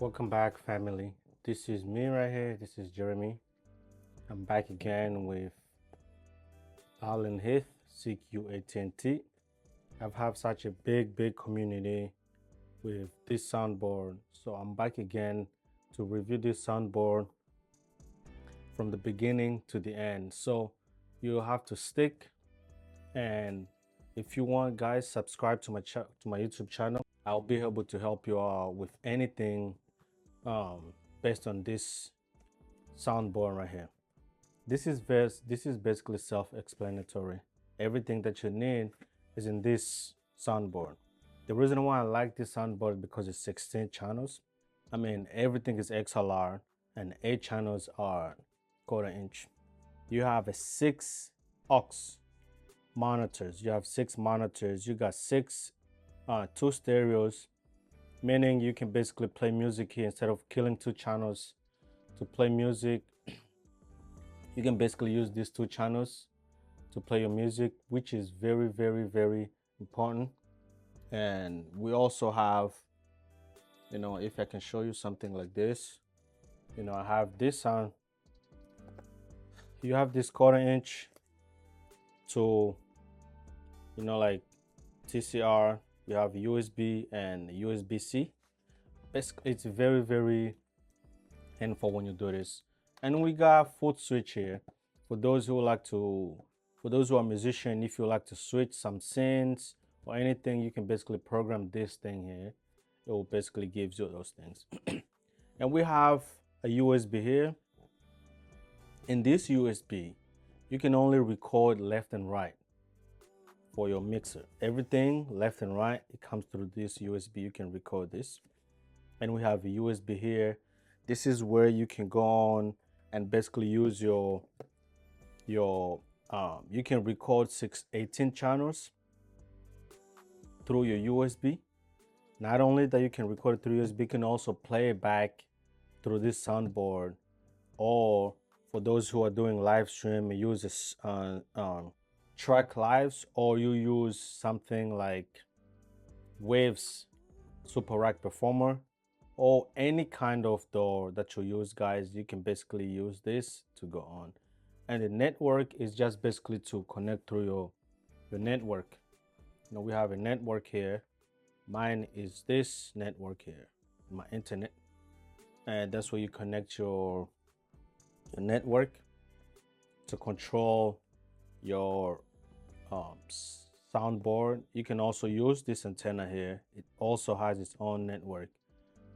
Welcome back, family. This is me right here. This is Jeremy. I'm back again with Alan Heath, CQ-18T. I've had such a big community with this soundboard. So I'm back again to review this soundboard from the beginning to the end. So you have to stick, and if you want, guys, subscribe to my YouTube channel. I'll be able to help you out with anything based on this soundboard right here. This is basically self-explanatory. Everything that you need is in this soundboard. The reason why I like this soundboard is because it's 16 channels. I mean, everything is XLR and 8 channels are quarter inch. You have a 6 aux monitors. You have 6 monitors. You got 2 stereos, meaning you can basically play music here instead of killing 2 channels to play music. You can basically use these 2 channels to play your music, which is very important. And we also have, if I can show you something like this, I have this sound. You have this quarter inch to, like TCR. You have USB and USB-C. It's very helpful when you do this. And we got foot switch here for those who are musicians. If you like to switch some synths or anything, you can basically program this thing here. It will basically give you those things. And we have a USB here. In this USB, you can only record left and right for your mixer. Everything left and right, it comes through this USB. You can record this. And we have a USB here. This is where you can go on and basically use you can record 18 channels through your USB. Not only that you can record it through USB, you can also play it back through this soundboard. Or for those who are doing live stream, you use this track lives, or you use something like Waves Super Rack Performer, or any kind of door that you use, guys. You can basically use this to go on. And the network is just basically to connect through your network. We have a network here. Mine is this network here, my internet, and that's where you connect your network to control your soundboard. You can also use this antenna here. It also has its own network.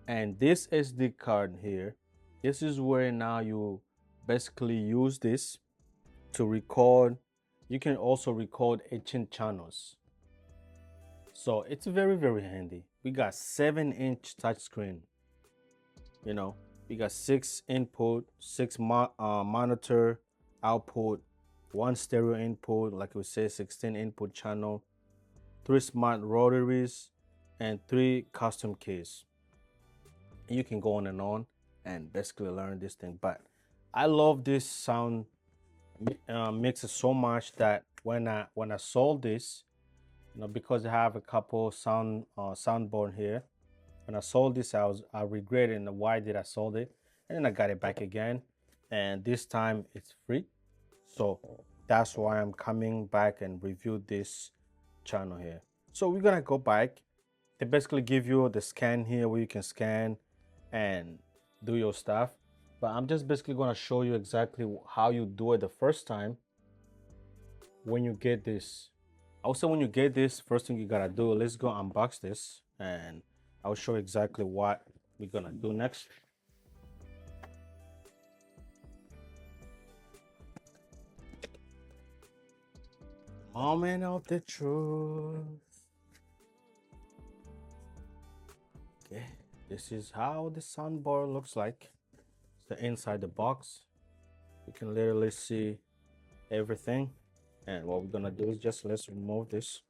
And this SD card here, this is where now you basically use this to record. You can also record 18 channels. So it's very handy. We got 7-inch touchscreen. We got 6 input, 6 monitor output, 1 stereo input, like we say, 16 input channel, 3 smart rotaries, and 3 custom keys. You can go on and basically learn this thing. But I love this sound mixer so much that when I sold this, because I have a couple soundboard here, when I sold this, I regretted why did I sold it, and then I got it back again, and this time it's free. So that's why I'm coming back and review this channel here. So we're gonna go back. They basically give you the scan here where you can scan and do your stuff, but I'm just basically going to show you exactly how you do it the first time. When you get this, also when you get this, first thing you gotta do, let's go unbox this and I'll show you exactly what we're gonna do next. Moment of the truth. Okay, this is how the soundboard looks like. It's the inside the box. You can literally see everything. And what we're gonna do is just let's remove this.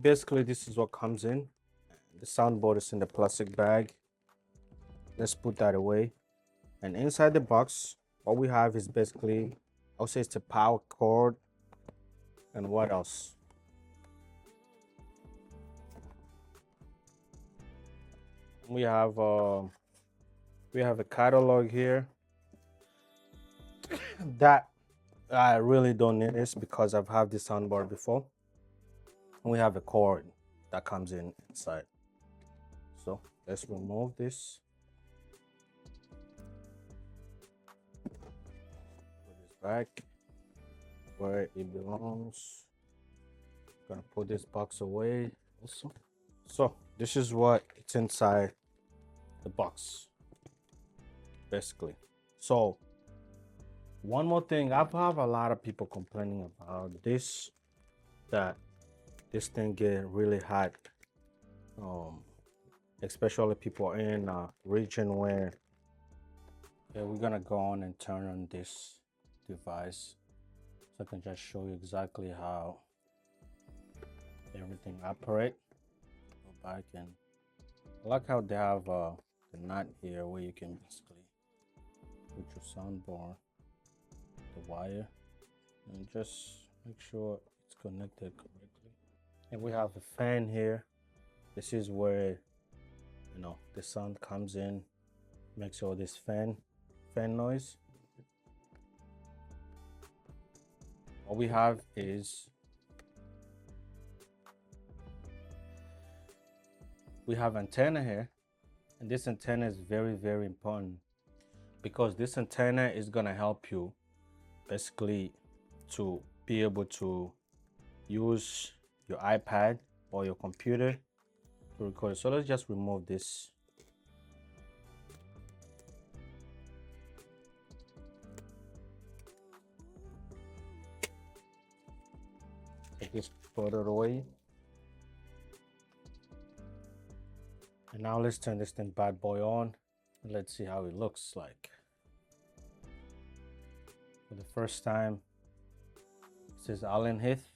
Basically, this is what comes in. The soundboard is in the plastic bag. Let's put that away. And inside the box, what we have is basically, I'll say it's the power cord. And what else? we have a catalog here that I really don't need this because I've had this soundboard before. We have a cord that comes inside. So let's remove this. Put this back where it belongs. Gonna put this box away also. So this is what it's inside the box, basically. So one more thing, I've had a lot of people complaining about this, that this thing get really hot, especially people in a region where we're gonna go on and turn on this device so I can just show you exactly how everything operate. Go back, and I like how they have the nut here where you can basically put your soundbar, the wire, and just make sure it's connected correctly. And we have a fan here. This is where the sound comes in, makes all this fan noise. What we have is we have antenna here, and this antenna is very, very important because this antenna is gonna help you basically to be able to use your iPad or your computer to record. So let's just remove this. Take this photo away. And now let's turn this thing bad boy on. Let's see how it looks like. For the first time, this is Alan Heath.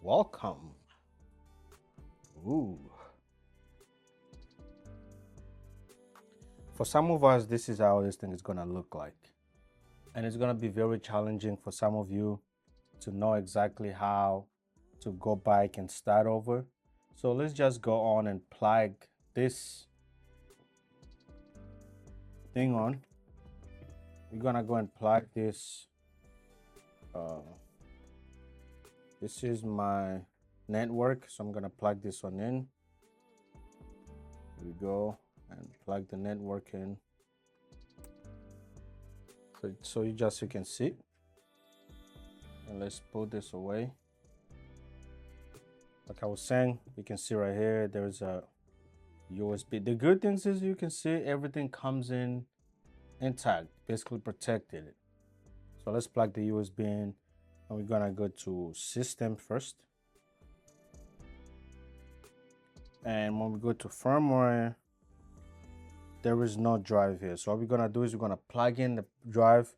Welcome. Ooh. For some of us, this is how this thing is gonna look like. And it's gonna be very challenging for some of you to know exactly how to go back and start over. So let's just go on and plug this thing on. We're gonna go and plug this. This is my network, so I'm gonna plug this one in. Here we go, and plug the network in. So you can see. And let's put this away. Like I was saying, you can see right here, there's a USB. The good things is you can see everything comes in intact, basically protected. So let's plug the USB in, and we're gonna go to system first. And when we go to firmware, there is no drive here. So what we're gonna do is we're gonna plug in the drive.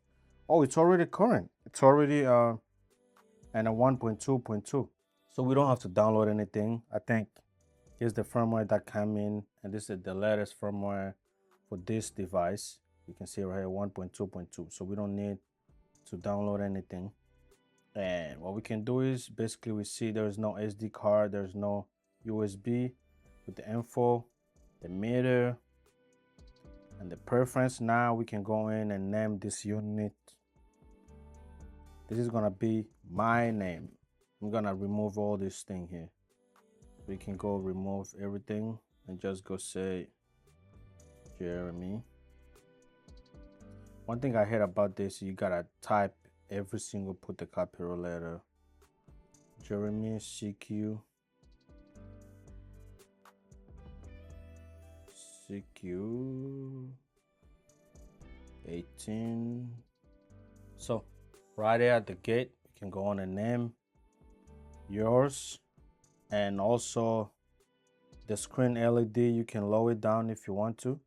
Oh, it's already current. It's already and a 1.2.2. So we don't have to download anything. I think here's the firmware that came in, and this is the latest firmware for this device. You can see right here 1.2.2. So we don't need to download anything. And what we can do is basically we see there's no SD card, there's no USB. With the info, the meter, and the preference, now we can go in and name this unit. This is gonna be my name. I'm gonna remove all this thing here. We can go remove everything and just go say Jeremy. One thing I hate about this, you gotta type every single, put the capital letter. Jeremy CQ-18. So right there at the gate, you can go on and name yours, and also the screen LED, you can lower it down if you want to.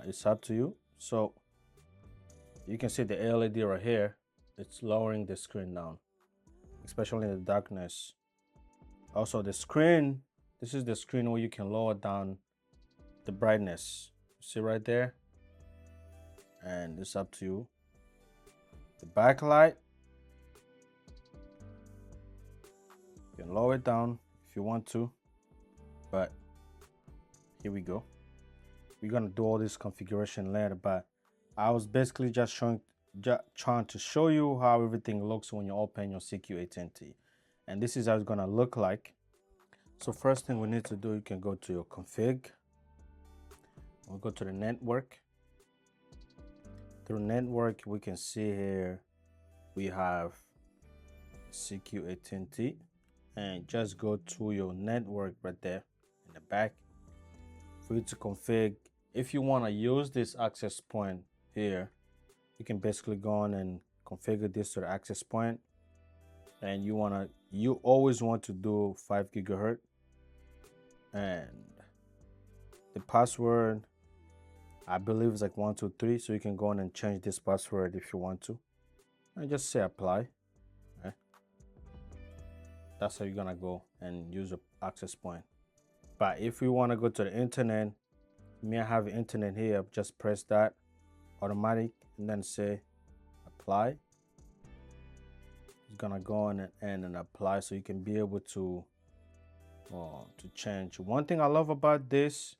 It's up to you. So you can see the LED right here, it's lowering the screen down, especially in the darkness. Also the screen, this is the screen where you can lower down the brightness. See right there, and it's up to you. The backlight, you can lower it down if you want to, but here we go. we're gonna do all this configuration later, but I was basically just trying to show you how everything looks when you open your CQ-18T. And this is how it's gonna look like. So first thing we need to do, you can go to your config. We'll go to the network. Through network, we can see here we have CQ-18T, and just go to your network right there in the back for you to config. If you want to use this access point here, you can basically go on and configure this to the access point, and you always want to do 5 gigahertz, and the password I believe is like 123, so you can go on and change this password if you want to, and just say apply. Okay. That's how you're gonna go and use your access point. But if we want to go to the internet, may I have internet here, just press that automatic and then say apply. It's gonna go on and apply, so you can be able to change. One thing I love about this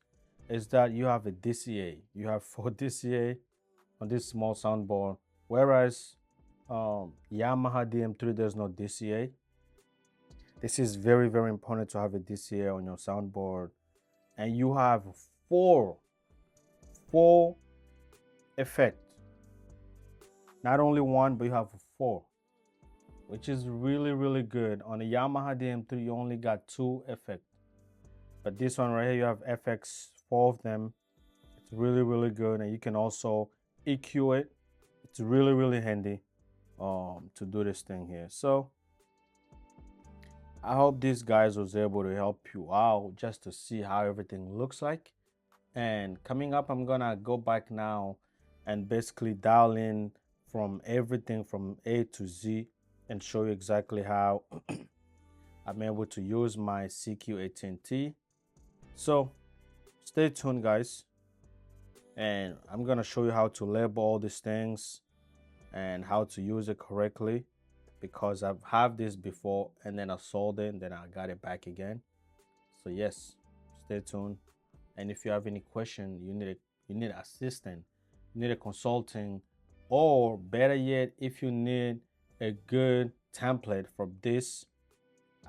is that you have a DCA. You have 4 DCA on this small soundboard, whereas Yamaha DM3 there's no DCA. This is very, very important to have a DCA on your soundboard, and you have four effects. Not only one, but you have 4, which is really, really good. On the Yamaha DM3 you only got 2 effects, but this one right here you have FX, 4 of them. It's really, really good, and you can also EQ it. It's really, really handy to do this thing here. So I hope these guys was able to help you out just to see how everything looks like. And coming up, I'm gonna go back now and basically dial in from everything from A to Z and show you exactly how I'm able to use my CQ-18T. So stay tuned, guys, and I'm gonna show you how to label all these things and how to use it correctly, because I've had this before and then I sold it and then I got it back again. So yes, stay tuned. And if you have any question, you need an assistant, you need a consulting, or better yet, if you need a good template for this,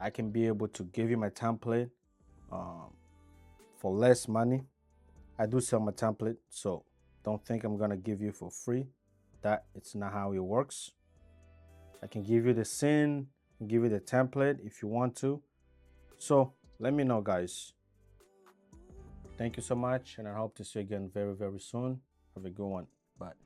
I can be able to give you my template for less money. I do sell my template, so don't think I'm gonna give you for free. That it's not how it works. I can give you the scene, give you the template if you want to. So let me know, guys. Thank you so much, and I hope to see you again very, very soon. Have a good one. Bye.